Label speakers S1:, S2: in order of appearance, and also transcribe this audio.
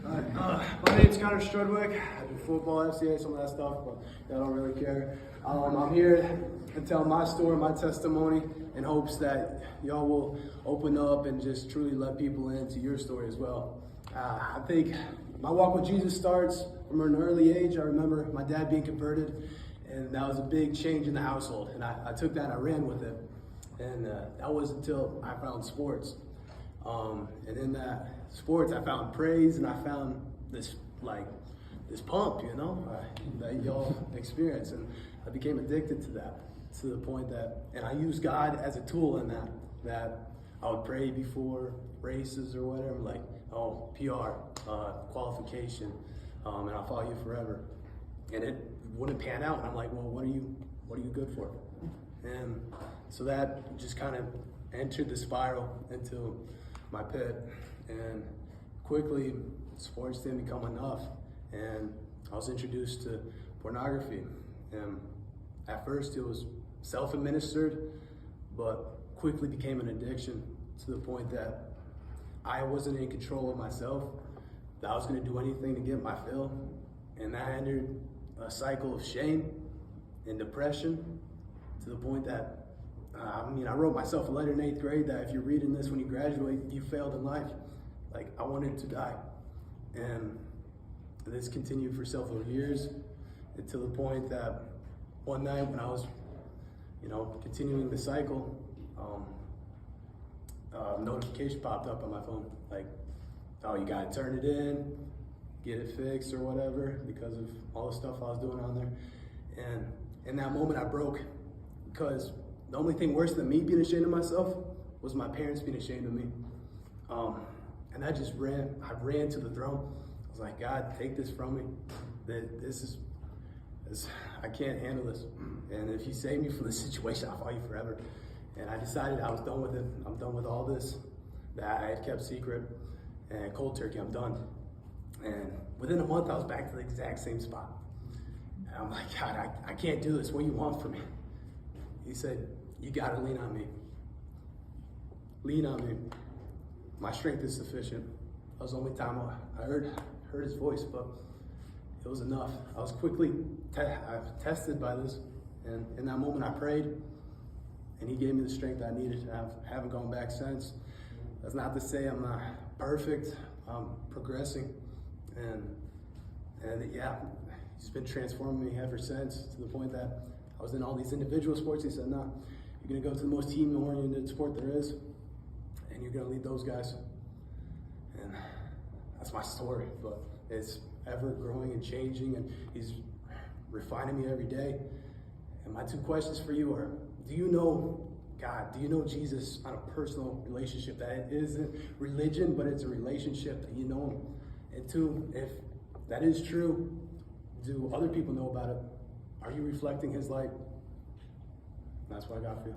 S1: My name's Strudwick. I do football, FCA, some of that stuff, but I don't really care. I'm here to tell my story, my testimony, in hopes that y'all will open up and just truly let people into your story as well. I think my walk with Jesus starts from an early age. I remember my dad being converted, and that was a big change in the household. And I took that and I ran with it. And that was until I found sports. And in that sports, I found praise, and I found this pump, that y'all experience. And I became addicted to that, to the point that, and I used God as a tool in that I would pray before races or whatever, like, oh, PR, qualification, and I'll follow you forever. And it wouldn't pan out. And I'm like, well, what are you good for? And so that just kind of entered the spiral into my pit. And quickly, sports didn't become enough. And I was introduced to pornography. And at first, it was self-administered, but quickly became an addiction to the point that I wasn't in control of myself, that I was going to do anything to get my fill. And that entered a cycle of shame and depression, to the point that, I wrote myself a letter in 8th grade that if you're reading this when you graduate, you failed in life. Like, I wanted to die. And this continued for several years, to the point that one night when I was, continuing the cycle, notification popped up on my phone, like, oh, you gotta turn it in, get it fixed or whatever, because of all the stuff I was doing on there. And in that moment, I broke, because the only thing worse than me being ashamed of myself was my parents being ashamed of me. And I ran to the throne. I was like, God, take this from me. I can't handle this. And if you save me from this situation, I'll follow you forever. And I decided I was done with it. I'm done with all this that I had kept secret. And cold turkey, I'm done. And within a month, I was back to the exact same spot. And I'm like, God, I can't do this. What do you want from me? He said, you gotta lean on me. Lean on me. My strength is sufficient. That was the only time I heard his voice, but it was enough. I was quickly tested by this, and in that moment I prayed, and he gave me the strength I needed. I haven't gone back since. That's not to say I'm not perfect. I'm progressing, and yeah, he's been transforming me ever since, to the point that I was in all these individual sports. He said, no, you're gonna go to the most team-oriented sport there is, and you're gonna lead those guys. And that's my story, but it's ever growing and changing, and he's refining me every day. And my two questions for you are, do you know God? Do you know Jesus on a personal relationship? That it isn't religion, but it's a relationship that you know him. And two, if that is true, do other people know about it? Are you reflecting his light? That's what I got for you.